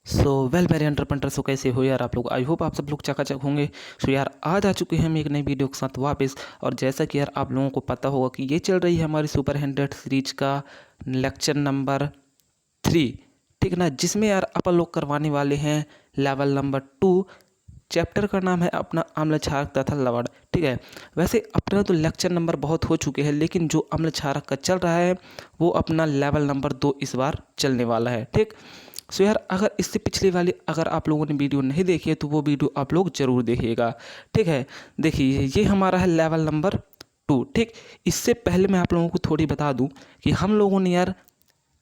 So well मेरे entrepreneur, सो कैसे हो यार आप लोग। आई होप आप सब लोग चकाचक होंगे। सो यार आज आ चुके हैं हम एक नई वीडियो के साथ वापस। और जैसा कि यार आप लोगों को पता होगा कि ये चल रही है हमारी सुपर 100 सीरीज का लेक्चर नंबर 3, ठीक ना, जिसमें यार अपन लोग करवाने वाले हैं लेवल नंबर 2। चैप्टर का नाम है अपना अम्ल क्षारक तथा लवण, ठीक है। वैसे अपना तो लेक्चर नंबर बहुत हो चुके हैं, लेकिन जो अम्ल क्षारक का चल रहा है वो अपना लेवल नंबर 2 इस बार चलने वाला है, ठीक। सो यार अगर इससे पिछली वाली अगर आप लोगों ने वीडियो नहीं देखी है तो वो वीडियो आप लोग ज़रूर देखिएगा, ठीक है। देखिए ये हमारा है लेवल नंबर 2, ठीक। इससे पहले मैं आप लोगों को थोड़ी बता दूं कि हम लोगों ने यार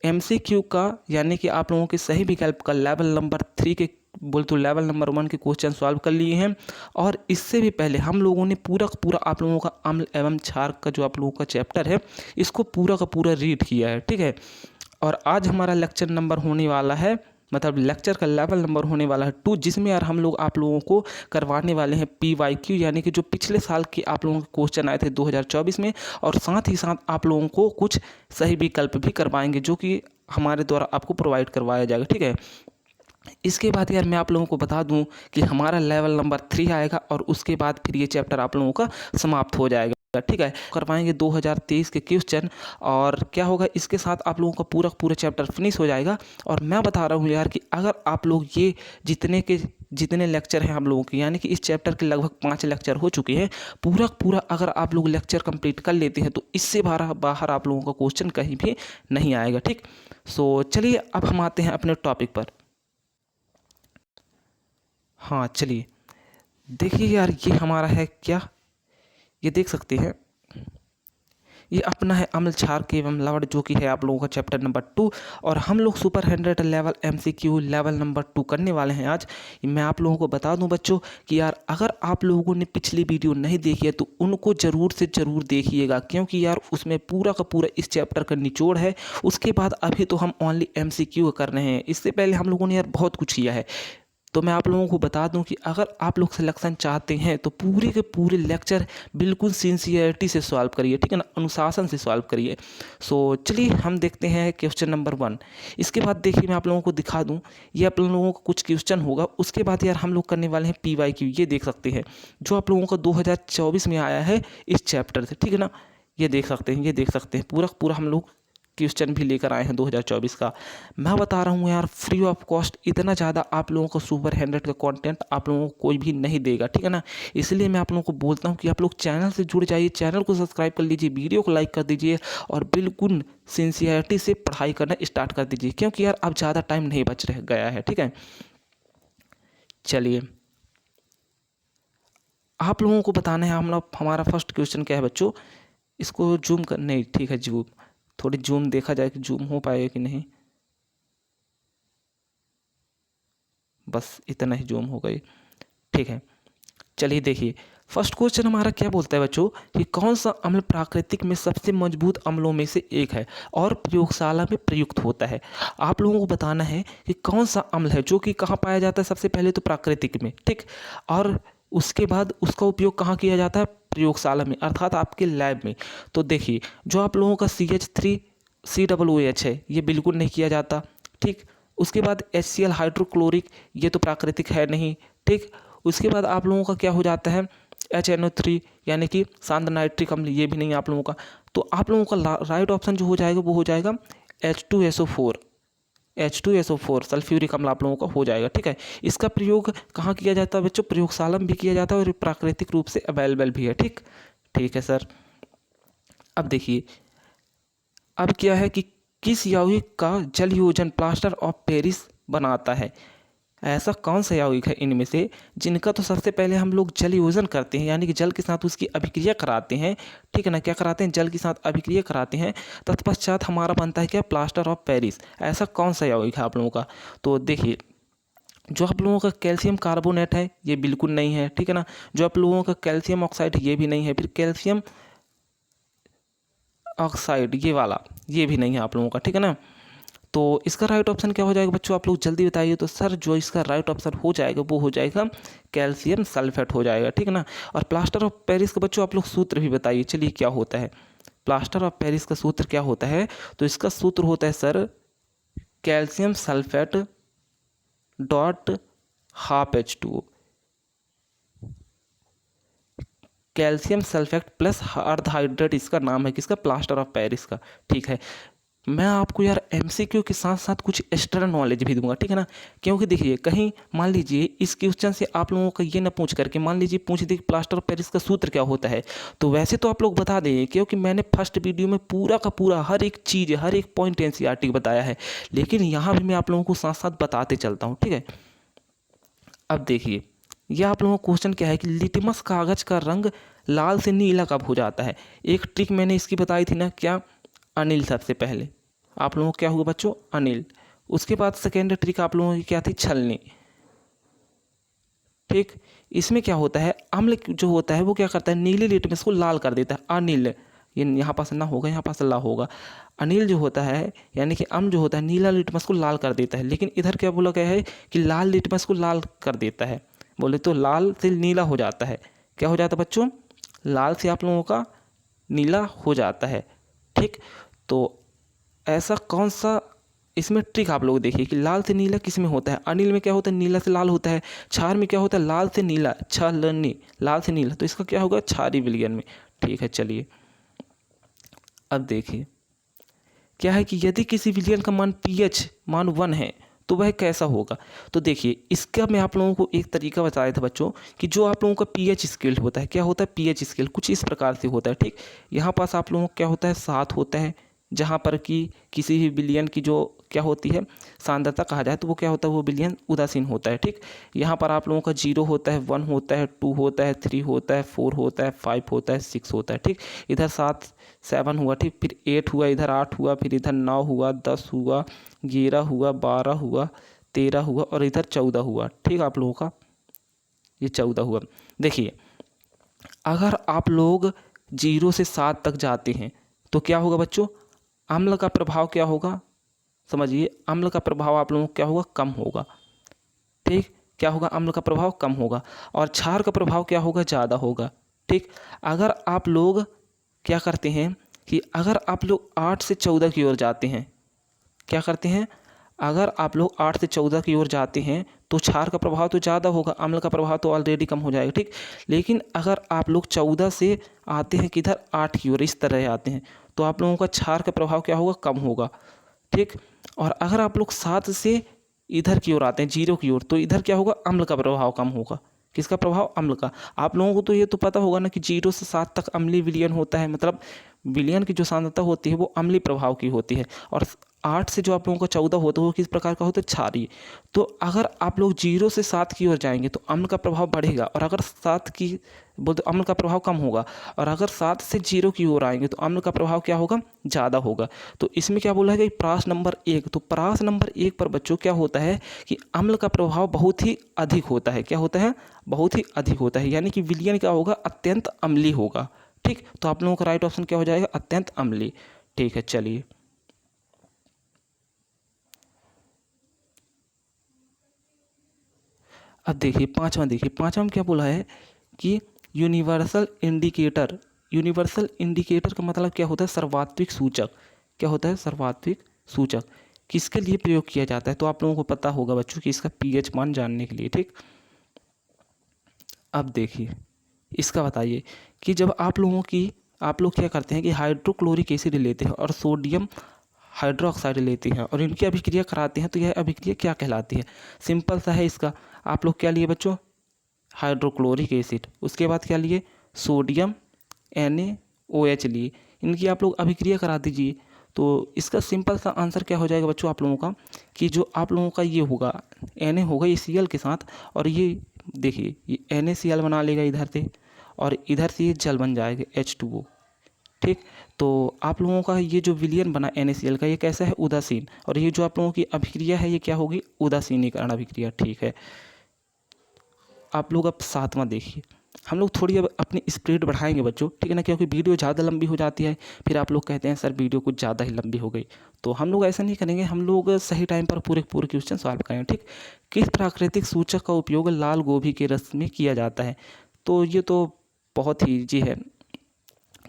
MCQ का यानी कि आप लोगों के सही विकल्प का लेवल नंबर 3 के बोल तो लेवल नंबर 1 के क्वेश्चन सॉल्व कर लिए हैं। और इससे भी पहले हम लोगों ने पूरा का पूरा आप लोगों का अम्ल एवं क्षार का जो आप लोगों का चैप्टर है इसको पूरा का पूरा रीड किया है, ठीक है। और आज हमारा लेक्चर नंबर होने वाला है, मतलब लेक्चर का लेवल नंबर होने वाला है 2, जिसमें यार हम लोग आप लोगों को करवाने वाले हैं PYQ यानी कि जो पिछले साल के आप लोगों के क्वेश्चन आए थे 2024 में। और साथ ही साथ आप लोगों को कुछ सही विकल्प भी करवाएंगे जो कि हमारे द्वारा आपको प्रोवाइड करवाया जाएगा, ठीक है। इसके बाद यार मैं आप लोगों को बता दूं कि हमारा लेवल नंबर 3 आएगा और उसके बाद फिर ये चैप्टर आप लोगों का समाप्त हो जाएगा, ठीक है। करवाएंगे 2023 के क्वेश्चन और क्या होगा इसके साथ आप लोगों का पूरा पूरा चैप्टर फिनिश हो जाएगा। और मैं बता रहा हूँ यार कि अगर आप लोग ये जितने लेक्चर हैं हम लोगों के, यानी कि इस चैप्टर के लगभग 5 लेक्चर हो चुके हैं, पूरा पूरा अगर आप लोग लेक्चर कंप्लीट कर लेते हैं तो इससे बाहर आप लोगों का क्वेश्चन कहीं भी नहीं आएगा, ठीक। सो चलिए अब हम आते हैं अपने टॉपिक पर। हाँ चलिए देखिए यार ये हमारा है क्या, ये देख सकते हैं ये अपना है अम्ल क्षार के एवं लवण जो कि है आप लोगों का चैप्टर नंबर 2। और हम लोग super 100 level MCQ level number 2 करने वाले हैं आज। मैं आप लोगों को बता दूं बच्चों कि यार अगर आप लोगों ने पिछली वीडियो नहीं देखी है तो उनको ज़रूर से ज़रूर देखिएगा, क्योंकि यार उसमें पूरा का पूरा इस चैप्टर का निचोड़ है। उसके बाद अभी तो हम ओनली MCQ कर रहे हैं, इससे पहले हम लोगों ने यार बहुत कुछ किया है। तो मैं आप लोगों को बता दूं कि अगर आप लोग सिलेक्शन चाहते हैं तो पूरे के पूरे लेक्चर बिल्कुल सिंसियरिटी से सॉल्व करिए, ठीक है ना, अनुशासन से सॉल्व करिए। सो चलिए हम देखते हैं क्वेश्चन नंबर 1। इसके बाद देखिए मैं आप लोगों को दिखा दूं, ये आप लोगों का कुछ क्वेश्चन होगा। उसके बाद यार हम लोग करने वाले हैं PYQ, ये देख सकते हैं जो आप लोगों का 2024 में आया है इस चैप्टर से, ठीक है ना। ये देख सकते हैं, ये देख सकते हैं पूरा पूरा हम लोग क्वेश्चन भी लेकर आए हैं 2024 का। मैं बता रहा हूँ यार फ्री ऑफ कॉस्ट इतना ज़्यादा आप लोगों को सुपर 100 का कंटेंट आप लोगों को कोई भी नहीं देगा, ठीक है ना। इसलिए मैं आप लोगों को बोलता हूँ कि आप लोग चैनल से जुड़ जाइए, चैनल को सब्सक्राइब कर लीजिए, वीडियो को लाइक कर दीजिए और बिल्कुल सिंसियरिटी से पढ़ाई करना स्टार्ट कर दीजिए, क्योंकि यार अब ज़्यादा टाइम नहीं बच रह गया है, ठीक है। चलिए आप लोगों को बताना है हम लोग हमारा फर्स्ट क्वेश्चन क्या है बच्चों। इसको जूम कर, नहीं ठीक है जूम, थोड़ी जूम देखा जाए कि जूम हो पाएगा कि नहीं। बस इतना ही जूम हो गई, ठीक है। चलिए देखिए फर्स्ट क्वेश्चन हमारा क्या बोलता है बच्चों कि कौन सा अम्ल प्राकृतिक में सबसे मजबूत अम्लों में से एक है और प्रयोगशाला में प्रयुक्त होता है। आप लोगों को बताना है कि कौन सा अम्ल है जो कि कहाँ पाया जाता है, सबसे पहले तो प्राकृतिक में, ठीक। और उसके बाद उसका उपयोग कहाँ किया जाता है, प्रयोगशाला में अर्थात आपके लैब में। तो देखिए जो आप लोगों का CH3COOH है ये बिल्कुल नहीं किया जाता, ठीक। उसके बाद HCl हाइड्रोक्लोरिक, ये तो प्राकृतिक है नहीं, ठीक। उसके बाद आप लोगों का क्या हो जाता है HNO3 यानी कि शांत नाइट्रिक अम्ल, ये भी नहीं आप लोगों का। तो आप लोगों का राइट ऑप्शन जो हो जाएगा वो हो जाएगा H2SO4 सल्फ्यूरिक अम्ल आप लोगों का हो जाएगा, ठीक है। इसका प्रयोग कहाँ किया जाता है बच्चों, प्रयोगशाला में भी किया जाता है और प्राकृतिक रूप से अवेलेबल भी है, ठीक। ठीक है सर। अब देखिए अब क्या है कि किस यौगिक का जल योजन प्लास्टर ऑफ पेरिस बनाता है। ऐसा कौन सा यौगिक है इनमें से जिनका तो सबसे पहले हम लोग जल योजन करते हैं, यानी कि जल के साथ उसकी अभिक्रिया कराते हैं, ठीक है ना। क्या कराते हैं, जल के साथ अभिक्रिया कराते हैं, तत्पश्चात हमारा बनता है क्या, प्लास्टर ऑफ पेरिस। ऐसा कौन सा यौगिक है आप लोगों का। तो देखिए जो आप लोगों का कैल्शियम कार्बोनेट है ये बिल्कुल नहीं है, ठीक है ना। जो आप लोगों का कैल्शियम ऑक्साइड ये भी नहीं है, फिर कैल्शियम ऑक्साइड ये वाला ये भी नहीं है आप लोगों का, ठीक है ना। तो इसका राइट ऑप्शन क्या हो जाएगा बच्चों, आप लोग जल्दी बताइए। तो सर जो इसका राइट ऑप्शन हो जाएगा वो हो जाएगा कैल्शियम सल्फेट हो जाएगा, ठीक है ना। और प्लास्टर ऑफ पेरिस का बच्चों आप लोग सूत्र भी बताइए, चलिए क्या होता है प्लास्टर ऑफ पेरिस का सूत्र क्या होता है। तो इसका सूत्र होता है sir calcium sulphate dot half H2O, calcium sulphate plus अर्ध हाइड्रेट इसका नाम है, किसका, प्लास्टर ऑफ पेरिस का। ठीक है, मैं आपको यार MCQ के साथ साथ कुछ एक्स्ट्रा नॉलेज भी दूंगा, ठीक है ना, क्योंकि देखिए कहीं मान लीजिए इस क्वेश्चन से आप लोगों को ये ना पूछ करके मान लीजिए पूछ दे प्लास्टर ऑफ पेरिस का सूत्र क्या होता है, तो वैसे तो आप लोग बता दें, क्योंकि मैंने फर्स्ट वीडियो में पूरा का पूरा हर एक चीज़ हर एक पॉइंट NCERT बताया है, लेकिन यहाँ भी मैं आप लोगों को साथ साथ बताते चलता हूँ, ठीक है। अब देखिए ये आप लोगों को क्वेश्चन क्या है कि लिटमस कागज का रंग लाल से नीला कब हो जाता है। एक ट्रिक मैंने इसकी बताई थी ना, क्या, अनिल, सबसे पहले आप लोगों को क्या हुआ बच्चों, अनिल। उसके बाद सेकेंड ट्रिक आप लोगों की क्या थी, छलनी। ठीक, इसमें क्या होता है, अम्ल जो होता है वो क्या करता है, नीले लिटमस को लाल कर देता है, अनिल, ये यहाँ पास ना होगा, यहाँ पास ला होगा। अनिल जो होता है यानी कि अम्ल जो होता है नीला लिटमस को लाल कर देता है, लेकिन इधर क्या बोला गया है कि लाल लिटमस को लाल कर देता है, बोले तो लाल से नीला हो जाता है। क्या हो जाता है बच्चों, लाल से आप लोगों का नीला हो जाता है। ठीक, तो ऐसा कौन सा इसमें ट्रिक आप लोग देखिए कि लाल से नीला किस में होता है, अनिल में क्या होता है, नीला से लाल होता है, क्षार में क्या होता है, लाल से नीला, छलनी, लाल से नीला, तो इसका क्या होगा, क्षारीय विलयन में। ठीक है, चलिए अब देखिए क्या है कि यदि किसी विलयन का मान pH मान 1 है तो वह कैसा होगा। तो देखिए इसका मैं आप लोगों को एक तरीका बताया था बच्चों कि जो आप लोगों का pH स्केल होता है, क्या होता है pH स्केल कुछ इस प्रकार से होता है। ठीक, यहाँ पास आप लोगों को क्या होता है, 7 होता है, जहाँ पर कि किसी भी विलयन की जो क्या होती है सांद्रता कहा जाए तो वो क्या होता है, वो विलयन उदासीन होता है। ठीक, यहाँ पर आप लोगों का 0 होता है, 1 होता है, 2 होता है, 3 होता है, 4 होता है, 5 होता है, 6 होता है। ठीक, इधर 7 हुआ, ठीक, फिर 8 हुआ, इधर 8 हुआ, फिर इधर 9 हुआ, 10 हुआ, 11 हुआ, 12 हुआ, 13 हुआ और इधर 14 हुआ। ठीक, आप लोगों का ये 14 हुआ। देखिए अगर आप लोग 0 से 7 तक जाते हैं तो क्या होगा बच्चों, अम्ल का प्रभाव क्या होगा, समझिए अम्ल का प्रभाव आप लोगों को क्या होगा, कम होगा। ठीक, क्या होगा, अम्ल का प्रभाव कम होगा और क्षार का प्रभाव क्या होगा, ज़्यादा होगा। ठीक, अगर आप लोग क्या करते हैं कि अगर आप लोग 8 से 14 की ओर जाते हैं, क्या करते हैं, अगर आप लोग 8 से 14 की ओर जाते हैं तो क्षार का प्रभाव तो ज़्यादा होगा, अम्ल का प्रभाव तो ऑलरेडी कम हो जाएगा। ठीक, लेकिन अगर आप लोग 14 से आते हैं किधर, 8 की ओर, इस तरह आते हैं तो आप लोगों का क्षार का प्रभाव क्या होगा, कम होगा। ठीक, और अगर आप लोग 7 से इधर की ओर आते हैं 0 की ओर तो इधर क्या होगा, अम्ल का प्रभाव कम होगा। किसका प्रभाव, अम्ल का। आप लोगों को तो ये तो पता होगा ना कि 0 से 7 तक अम्लीय विलयन होता है, मतलब विलयन की जो सांद्रता होती है वो अम्लीय प्रभाव की होती है, और 8 से जो आप लोगों का 14 होता है वो किस प्रकार का होता है, क्षारीय। तो अगर आप लोग 0 से 7 की ओर जाएंगे तो अम्ल का प्रभाव बढ़ेगा, और अगर 7 की बोलते अम्ल का प्रभाव कम होगा, और अगर 7 से 0 की ओर आएंगे तो अम्ल का प्रभाव क्या होगा, ज़्यादा होगा। तो इसमें क्या बोला है कि प्रास नंबर 1, तो प्रास नंबर 1 पर बच्चों क्या होता है कि अम्ल का प्रभाव बहुत ही अधिक होता है। क्या होता है, बहुत ही अधिक होता है, यानी कि विलयन क्या होगा, अत्यंत अम्लीय होगा। ठीक, तो आप लोगों का राइट ऑप्शन क्या हो जाएगा, अत्यंत अम्लीय। ठीक है, चलिए अब देखिए पांचवा में क्या बोला है कि यूनिवर्सल इंडिकेटर। यूनिवर्सल इंडिकेटर का मतलब क्या होता है, सर्वात्विक सूचक। क्या होता है, सर्वात्विक सूचक किसके लिए प्रयोग किया जाता है, तो आप लोगों को पता होगा बच्चों कि इसका pH मान जानने के लिए। ठीक, अब देखिए इसका बताइए कि जब आप लोग क्या करते हैं कि हाइड्रोक्लोरिक एसिड लेते हैं और सोडियम हाइड्रोक्साइड लेते हैं और इनकी अभिक्रिया कराते हैं तो यह अभिक्रिया क्या कहलाती है। सिंपल सा है इसका, आप लोग क्या लिए बच्चों, हाइड्रोक्लोरिक एसिड, उसके बाद क्या लिए, सोडियम NaOH लिए, इनकी आप लोग अभिक्रिया करा दीजिए। तो इसका सिंपल सा आंसर क्या हो जाएगा बच्चों आप लोगों का कि जो आप लोगों का ये होगा Na होगा ये Cl के साथ, और ये देखिए ये NaCl बना लेगा इधर से, और इधर से ये जल बन जाएगा H2O। ठीक, तो आप लोगों का ये जो विलयन बना NaCl का ये कैसा है, उदासीन, और ये जो आप लोगों की अभिक्रिया है ये क्या होगी, उदासीनीकरण अभिक्रिया। ठीक है, आप लोग अब 7वां देखिए। हम लोग थोड़ी अब अपनी स्पीड बढ़ाएंगे बच्चों, ठीक है ना, क्योंकि वीडियो ज़्यादा लंबी हो जाती है, फिर आप लोग कहते हैं सर वीडियो कुछ ज़्यादा ही लंबी हो गई। तो हम लोग ऐसा नहीं करेंगे, हम लोग सही टाइम पर पूरे पूरे क्वेश्चन सॉल्व करेंगे। ठीक, किस प्राकृतिक सूचक का उपयोग लाल गोभी के रस में किया जाता है, तो ये तो बहुत ही ईजी है,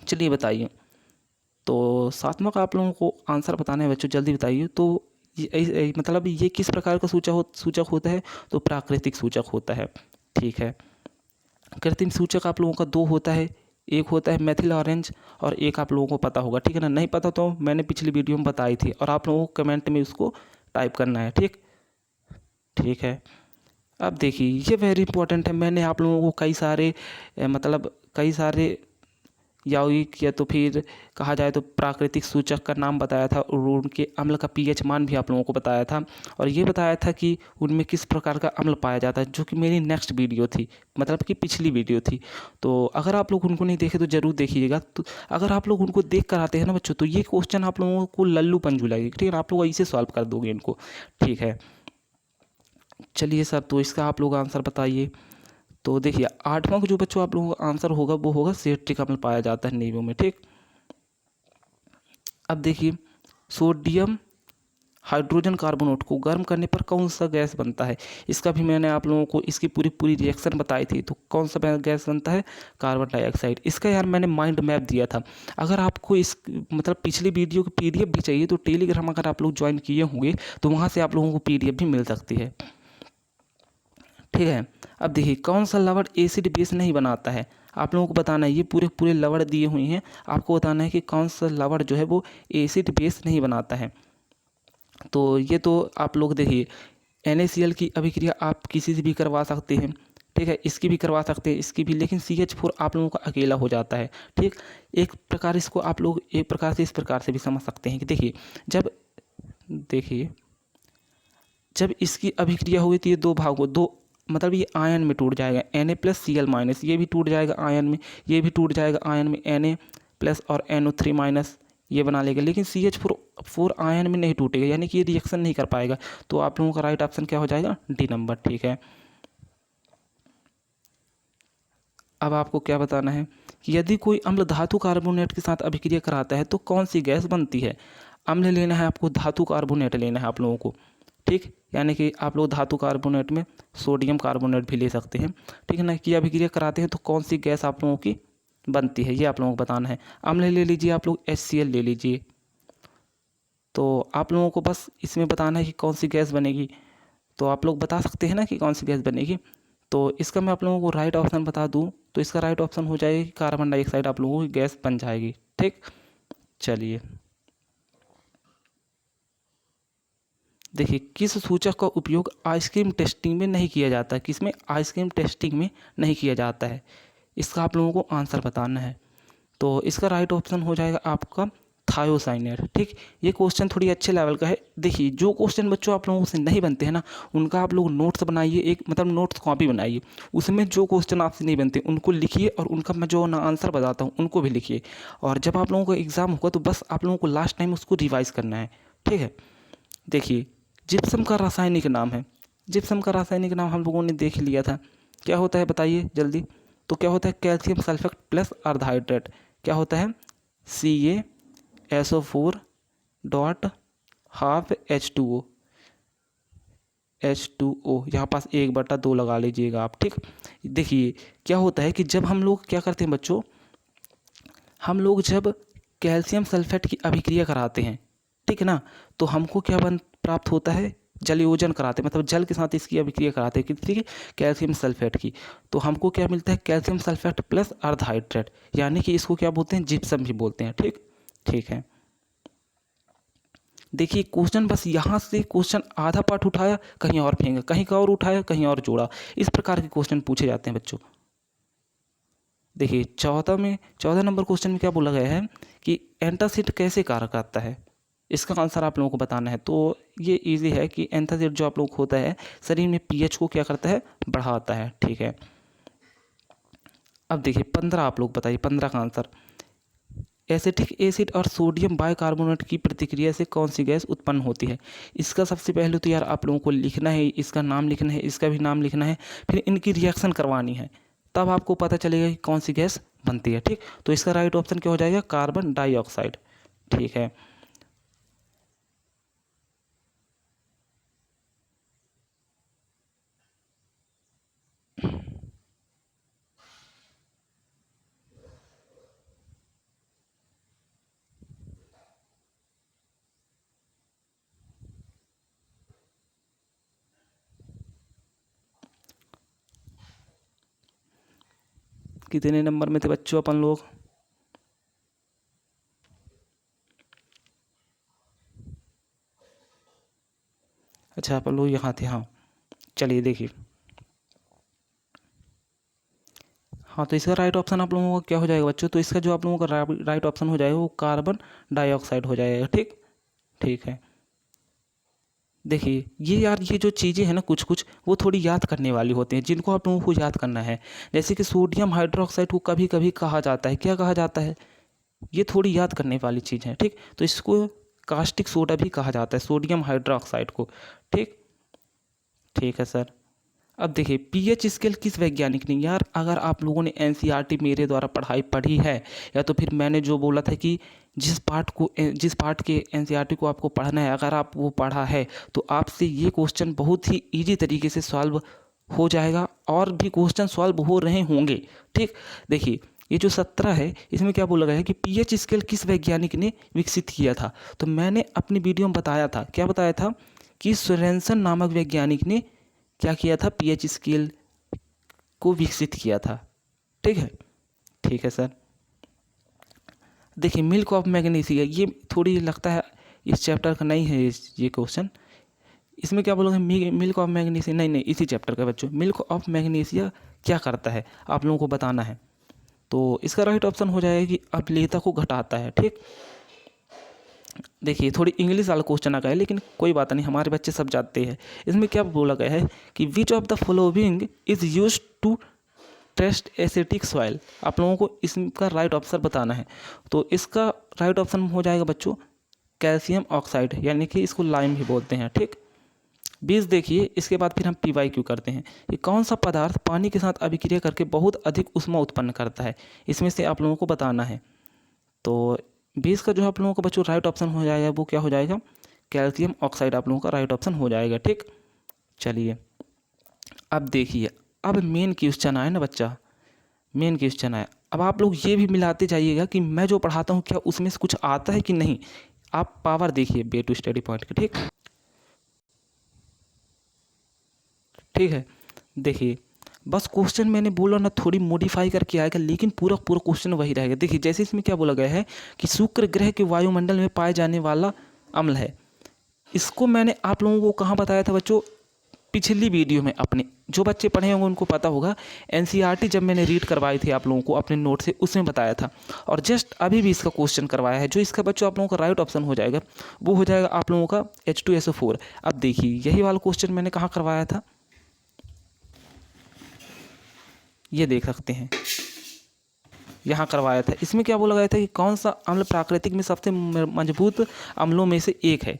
चलिए बताइए। तो 7वां का आप लोगों को आंसर बताना है बच्चों, जल्दी बताइए। तो मतलब ये किस प्रकार का सूचक होता है, तो प्राकृतिक सूचक होता है। ठीक है, कृत्रिम सूचक आप लोगों का दो होता है, एक होता है मेथिल ऑरेंज और एक आप लोगों को पता होगा, ठीक है ना। नहीं पता तो मैंने पिछली वीडियो में बताई थी और आप लोगों को कमेंट में उसको टाइप करना है। ठीक ठीक है। अब देखिए ये वेरी इंपॉर्टेंट है, मैंने आप लोगों को कई सारे मतलब कई सारे यौगिक या तो फिर कहा जाए तो प्राकृतिक सूचक का नाम बताया था और उनके अम्ल का पीएच मान भी आप लोगों को बताया था और ये बताया था कि उनमें किस प्रकार का अम्ल पाया जाता है, जो कि मेरी नेक्स्ट वीडियो थी, मतलब कि पिछली वीडियो थी। तो अगर आप लोग उनको नहीं देखे तो ज़रूर देखिएगा। तो अगर आप लोग उनको देख कर आते हैं ना बच्चों, तो ये क्वेश्चन आप लोगों को लल्लू पंजू लगेगी, ठीक है, आप लोग ऐसे सॉल्व कर दोगे इनको। ठीक है, चलिए सर, तो इसका आप लोग आंसर बताइए। तो देखिए 8वां को जो बच्चों आप लोगों का आंसर होगा वो होगा सिट्रिक अम्ल पाया जाता है नींबू में। ठीक, अब देखिए सोडियम हाइड्रोजन कार्बोनेट को गर्म करने पर कौन सा गैस बनता है, इसका भी मैंने आप लोगों को इसकी पूरी पूरी रिएक्शन बताई थी। तो कौन सा गैस बनता है, कार्बन डाइऑक्साइड। इसका यार मैंने माइंड मैप दिया था। अगर आपको इस मतलब पिछली वीडियो की पीडीएफ भी चाहिए तो टेलीग्राम अगर आप लोग ज्वाइन किए होंगे तो वहाँ से आप लोगों को पीडीएफ भी मिल सकती है। ठीक है, अब देखिए कौन सा लवण एसिड बेस नहीं बनाता है, आप लोगों को बताना है। ये पूरे पूरे लवण दिए हुए हैं, आपको बताना है कि कौन सा लवण जो है वो एसिड बेस नहीं बनाता है। तो ये तो आप लोग देखिए NaCl की अभिक्रिया आप किसी से भी करवा सकते हैं, ठीक है, इसकी भी करवा सकते हैं, इसकी भी, लेकिन CH4 आप लोगों का अकेला हो जाता है। ठीक, एक प्रकार इसको आप लोग एक प्रकार से इस प्रकार से भी समझ सकते हैं कि देखिए जब इसकी अभिक्रिया हुई तो ये दो भाग हो दो, मतलब ये आयन में टूट जाएगा, Na+Cl-, ये भी टूट जाएगा आयन में, ये भी टूट जाएगा आयन में, Na+ और NO3- ये बना लेगा, लेकिन CH4 आयन में नहीं टूटेगा, यानी कि ये रिएक्शन नहीं कर पाएगा। तो आप लोगों का राइट ऑप्शन क्या हो जाएगा, डी नंबर। ठीक है, अब आपको क्या बताना है कि यदि कोई अम्ल धातु कार्बोनेट के साथ अभिक्रिया कराता है तो कौन सी गैस बनती है। अम्ल लेना है आपको, धातु कार्बोनेट लेना है आप लोगों को। ठीक, यानी कि आप लोग धातु कार्बोनेट में सोडियम कार्बोनेट भी ले सकते हैं, ठीक है ना, कि अभिक्रिया कराते हैं तो कौन सी गैस आप लोगों की बनती है, ये आप लोगों को बताना है। अम्ल ले लीजिए आप लोग, HCl ले लीजिए। तो आप लोगों को बस इसमें बताना है कि कौन सी गैस बनेगी, तो आप लोग बता सकते हैं ना कि कौन सी गैस बनेगी। तो इसका मैं आप लोगों को राइट ऑप्शन बता दूं तो इसका राइट ऑप्शन हो जाएगी कार्बन डाइऑक्साइड आप लोगों की गैस बन जाएगी। ठीक, चलिए देखिए किस सूचक का उपयोग आइसक्रीम टेस्टिंग में नहीं किया जाता है, किसमें, आइसक्रीम टेस्टिंग में नहीं किया जाता है, इसका आप लोगों को आंसर बताना है। तो इसका राइट ऑप्शन हो जाएगा आपका थायोसाइनेट। ठीक, ये क्वेश्चन थोड़ी अच्छे लेवल का है। देखिए जो क्वेश्चन बच्चों आप लोगों से नहीं बनते हैं ना, उनका आप लोग नोट्स बनाइए, एक मतलब नोट्स कॉपी बनाइए, उसमें जो क्वेश्चन आपसे नहीं बनते उनको लिखिए और उनका मैं जो ना आंसर बताता हूँ उनको भी लिखिए। और जब आप लोगों का एग्ज़ाम होगा तो बस आप लोगों को लास्ट टाइम उसको रिवाइज़ करना है। ठीक है, देखिए जिप्सम का रासायनिक नाम है, जिप्सम का रासायनिक नाम हम लोगों ने देख लिया था, क्या होता है बताइए जल्दी। तो क्या होता है, कैल्शियम सल्फेट प्लस अर्धाइड्रेट, क्या होता है, CaSO4 डॉट हाफ H2O, यहाँ पास 1/2 लगा लीजिएगा आप। ठीक, देखिए क्या होता है कि जब हम लोग क्या करते हैं बच्चों, हम लोग जब कैल्शियम सल्फेट की अभिक्रिया कराते हैं, ठीक है ना, तो हमको क्या बन प्राप्त होता है, जलयोजन कराते हैं, मतलब जल के साथ इसकी अभिक्रिया कराते हैं किसी की, कैल्शियम सल्फेट की। तो हमको क्या मिलता है, कैल्शियम सल्फेट प्लस अर्धहाइड्रेट, यानी कि इसको क्या बोलते हैं, जिप्सम भी बोलते हैं। ठीक, ठीक है, देखिए क्वेश्चन बस यहाँ से क्वेश्चन आधा पार्ट उठाया कहीं और फेंका, कहीं का और उठाया कहीं और जोड़ा, इस प्रकार के क्वेश्चन पूछे जाते हैं बच्चों। देखिए 14 नंबर क्वेश्चन में क्या बोला गया है कि एंटासिड कैसे कार्य करता है, इसका आंसर आप लोगों को बताना है। तो ये इजी है कि एंटासिड जो आप लोग होता है शरीर में पीएच को क्या करता है, बढ़ाता है। ठीक है, अब देखिए 15 आप लोग बताइए, 15 का आंसर, एसिटिक एसिड और सोडियम बाइकार्बोनेट की प्रतिक्रिया से कौन सी गैस उत्पन्न होती है। इसका सबसे पहले तो यार आप लोगों को लिखना है, इसका नाम लिखना है, इसका भी नाम लिखना है, फिर इनकी रिएक्शन करवानी है, तब आपको पता चलेगा कि कौन सी गैस बनती है। ठीक, तो इसका राइट ऑप्शन क्या हो जाएगा, कार्बन डाइऑक्साइड। ठीक है, कितने नंबर में थे बच्चों अपन लोग? अच्छा अपन लोग यहाँ थे, हाँ। चलिए देखिए, हाँ तो इसका राइट ऑप्शन आप लोगों का क्या हो जाएगा बच्चों? तो इसका जो आप लोगों का राइट ऑप्शन हो जाएगा वो कार्बन डाइऑक्साइड हो जाएगा। ठीक, ठीक है। देखिए ये यार, ये जो चीज़ें हैं ना कुछ कुछ, वो थोड़ी याद करने वाली होती हैं, जिनको आप लोगों को याद करना है। जैसे कि सोडियम हाइड्रोक्साइड को कभी कभी कहा जाता है, क्या कहा जाता है? ये थोड़ी याद करने वाली चीज़ है। ठीक, तो इसको कास्टिक सोडा भी कहा जाता है, सोडियम हाइड्रोक्साइड को। ठीक, ठीक है सर। अब देखिए पीएच स्केल किस वैज्ञानिक ने, यार अगर आप लोगों ने एनसीईआरटी मेरे द्वारा पढ़ी है, या तो फिर मैंने जो बोला था कि जिस पार्ट के एनसीईआरटी को आपको पढ़ना है, अगर आप वो पढ़ा है तो आपसे ये क्वेश्चन बहुत ही इजी तरीके से सॉल्व हो जाएगा, और भी क्वेश्चन सॉल्व हो रहे होंगे। ठीक, देखिए ये जो 17 है इसमें क्या बोला गया है कि पीएच स्केल किस वैज्ञानिक ने विकसित किया था। तो मैंने अपनी वीडियो में बताया था, क्या बताया था कि सोरेनसन नामक वैज्ञानिक ने क्या किया था, पीएच स्केल को विकसित किया था। ठीक है, ठीक है सर। देखिए मिल्क ऑफ मैग्नीशिया, ये थोड़ी लगता है इस चैप्टर का नहीं है ये क्वेश्चन। इसमें क्या बोलोगे, मिल्क ऑफ मैग्नीशिया, नहीं नहीं इसी चैप्टर का बच्चों। मिल्क ऑफ मैग्नीशिया क्या करता है आप लोगों को बताना है। तो इसका राइट ऑप्शन हो जाएगा कि अम्लीयता को घटाता है। ठीक, देखिए थोड़ी इंग्लिश वाला क्वेश्चन आ गया है, लेकिन कोई बात नहीं, हमारे बच्चे सब जानते हैं। इसमें क्या बोला गया है कि which of the following is used to test acetic soil. आप लोगों को इसका राइट ऑप्शन बताना है। तो इसका राइट ऑप्शन हो जाएगा बच्चों कैल्शियम ऑक्साइड, यानी कि इसको लाइम भी बोलते हैं। ठीक, 20 देखिए, इसके बाद फिर हम PYQ करते हैं कि कौन सा पदार्थ पानी के साथ अभिक्रिया करके बहुत अधिक ऊष्मा उत्पन्न करता है, इसमें से आप लोगों को बताना है। तो 20 का जो आप लोगों का बच्चों राइट ऑप्शन हो जाएगा वो क्या हो जाएगा, कैल्शियम ऑक्साइड आप लोगों का राइट ऑप्शन हो जाएगा। ठीक, चलिए अब देखिए, अब मेन क्वेश्चन आए ना बच्चा, मेन क्वेश्चन आया। अब आप लोग ये भी मिलाते जाइएगा कि मैं जो पढ़ाता हूँ क्या उसमें से कुछ आता है कि नहीं। आप पावर देखिए वे टू स्टडी पॉइंट के। ठीक, ठीक है। देखिए बस क्वेश्चन मैंने बोला ना थोड़ी मॉडिफाई करके आएगा, लेकिन पूरा पूरा क्वेश्चन वही रहेगा। देखिए जैसे इसमें क्या बोला गया है कि शुक्र ग्रह के वायुमंडल में पाए जाने वाला अम्ल है। इसको मैंने आप लोगों को कहाँ बताया था बच्चों, पिछली वीडियो में। अपने जो बच्चे पढ़े होंगे उनको पता होगा, एनसीईआरटी जब मैंने रीड करवाई थी आप लोगों को अपने नोट से, उसमें बताया था। और जस्ट अभी भी इसका क्वेश्चन करवाया है। जो इसका बच्चों आप लोगों का राइट ऑप्शन हो जाएगा वो हो जाएगा आप लोगों का H2SO4। अब देखिए यही वाला क्वेश्चन मैंने कहाँ करवाया था, ये देख सकते हैं, यहाँ करवाया था। इसमें क्या बोला गया था कि कौन सा अम्ल प्राकृतिक में सबसे मजबूत अम्लों में से एक है।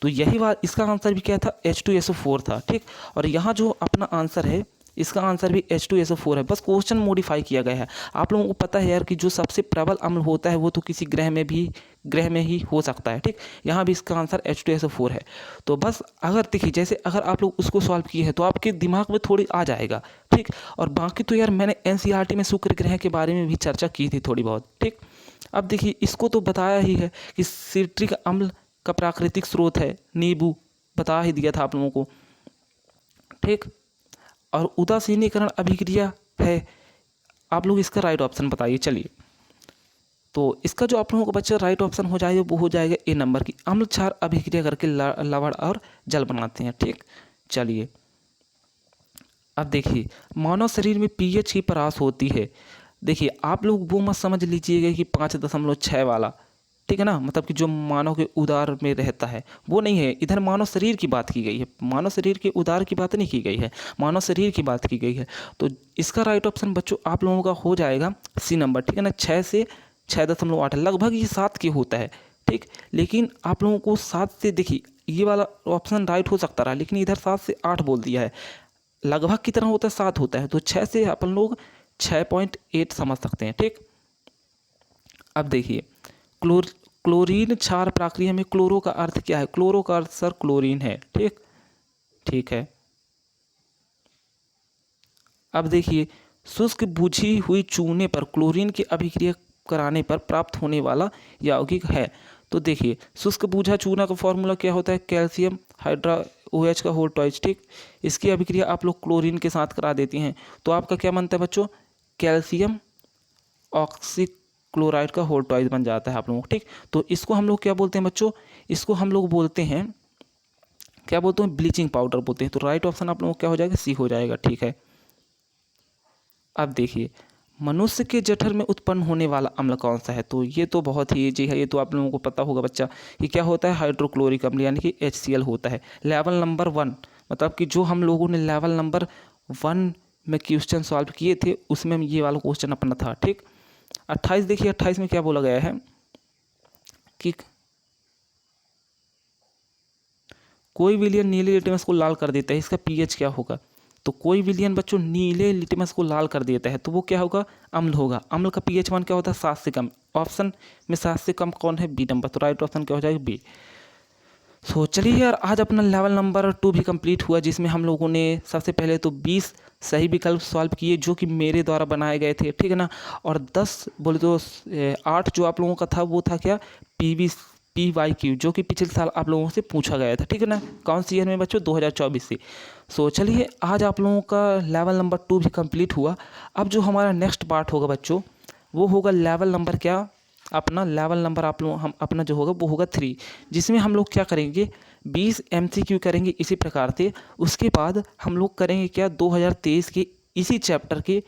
तो यही बात, इसका आंसर भी क्या था, H2SO4 था। ठीक, और यहाँ जो अपना आंसर है इसका आंसर भी H2SO4 है। बस क्वेश्चन मॉडिफाई किया गया है। आप लोगों को पता है यार कि जो सबसे प्रबल अम्ल होता है वो तो किसी ग्रह में ही हो सकता है। ठीक, यहाँ भी इसका आंसर H2SO4 है। तो बस अगर देखिए, जैसे अगर आप लोग उसको सॉल्व किए हैं तो आपके दिमाग में थोड़ी आ जाएगा। ठीक, और बाकी तो यार मैंने एनसीईआरटी में शुक्र ग्रह के बारे में भी चर्चा की थी थोड़ी बहुत। ठीक, अब देखिए इसको तो बताया ही है कि सिट्रिक अम्ल का प्राकृतिक स्रोत है नींबू, बता ही दिया था आप लोगों को। ठीक, और उदासीनीकरण अभिक्रिया है। आप लोग इसका राइट ऑप्शन बताइए। चलिए, तो इसका जो आप लोगों का बच्चा राइट ऑप्शन हो जाएगा वो हो जाएगा A नंबर की, अम्ल क्षार अभिक्रिया करके लवण और जल बनाते हैं। ठीक, चलिए अब देखिए मानव शरीर में पीएच की परास होती है। देखिए आप लोग वो मत समझ लीजिएगा कि 5.6 वाला, ठीक है ना, मतलब कि जो मानव के उदार में रहता है वो नहीं है। इधर मानव शरीर की बात की गई है, मानव शरीर के उदार की बात नहीं की गई है, मानव शरीर की बात की गई है। तो इसका राइट ऑप्शन बच्चों आप लोगों का हो जाएगा C नंबर। ठीक है ना, 6 से 6.8 लगभग ये 7 के होता है। ठीक, लेकिन आप लोगों को 7 से, देखिए ये वाला ऑप्शन राइट हो सकता रहा, लेकिन इधर 7 से 8 बोल दिया है। लगभग कितना होता है, 7 होता है, तो 6 से अपन लोग 6.8 समझ सकते हैं। ठीक, अब देखिए क्लोरीन क्षार प्रक्रिया में क्लोरो का अर्थ क्या है, क्लोरो का अर्थ सर क्लोरीन है। ठीक, ठीक है। अब देखिए शुष्क बुझी हुई चूने पर क्लोरीन की अभिक्रिया कराने पर प्राप्त होने वाला यौगिक है। तो देखिए शुष्क बूझा चूना का फॉर्मूला क्या होता है, कैल्शियम हाइड्रा OH का होल टॉइज। ठीक, इसकी अभिक्रिया आप लोग क्लोरीन के साथ करा देती हैं, तो आपका क्या बनता है बच्चों, कैल्शियम ऑक्सीक्लोराइड का होल ट्वाइस बन जाता है आप लोगों को, ठीक। तो इसको हम लोग क्या बोलते हैं बच्चों, इसको हम लोग बोलते हैं, क्या बोलते हैं, ब्लीचिंग पाउडर बोलते हैं। तो राइट ऑप्शन आप लोगों को क्या हो जाएगा, सी हो जाएगा, ठीक है। अब देखिए, मनुष्य के जठर में उत्पन्न होने वाला अम्ल कौन सा है। तो ये तो बहुत ही ईजी है, ये तो आप लोगों को पता होगा बच्चा, कि क्या होता है, हाइड्रोक्लोरिक अम्ल यानी कि HCl होता है। लेवल नंबर 1, मतलब कि जो हम लोगों ने लेवल नंबर 1 में क्वेश्चन सॉल्व किए थे उसमें ये वाला क्वेश्चन अपना था, ठीक। 28 देखिए, 28 में क्या बोला गया है कि कोई विलियन नीले लिटमस को लाल कर देता है, इसका पीएच क्या होगा। तो कोई विलियन बच्चों नीले लिटमस को लाल कर देता है तो वो क्या होगा, अम्ल होगा। अम्ल का pH 1 क्या होता है, 7 से कम। ऑप्शन में 7 से कम कौन है, बी नंबर। तो राइट ऑप्शन क्या हो जाएगा, बी। सो चलिए यार, आज अपना लेवल नंबर 2 भी कंप्लीट हुआ, जिसमें हम लोगों ने सबसे पहले तो 20 सही विकल्प सॉल्व किए जो कि मेरे द्वारा बनाए गए थे, ठीक है ना। और 10 बोले तो 8 जो आप लोगों का था वो था क्या, PYQ, जो कि पिछले साल आप लोगों से पूछा गया था, ठीक है ना। कौन सी ईयर में बच्चों, 2024 से। सो चलिए, आज आप लोगों का लेवल नंबर 2 भी कंप्लीट हुआ। अब जो हमारा नेक्स्ट पार्ट होगा बच्चों, वो होगा लेवल नंबर क्या, अपना लेवल नंबर आप लोग, हम अपना जो होगा वो होगा 3, जिसमें हम लोग क्या करेंगे, 20 MCQ करेंगे इसी प्रकार से। उसके बाद हम लोग करेंगे क्या, 2023 के इसी चैप्टर के,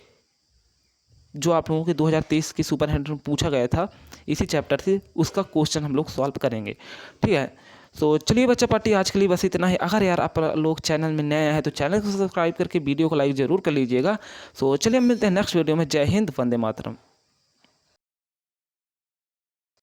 जो आप लोगों के 2023 के सुपर हैंडर में पूछा गया था, इसी चैप्टर से उसका क्वेश्चन हम लोग सॉल्व करेंगे, ठीक है। तो चलिए बच्चा पार्टी, आज के लिए बस इतना ही। अगर यार आप लोग चैनल में नए हैं तो चैनल को सब्सक्राइब करके वीडियो को लाइक ज़रूर कर लीजिएगा। सो चलिए, मिलते हैं नेक्स्ट वीडियो में। जय हिंद, वंदे मातरम।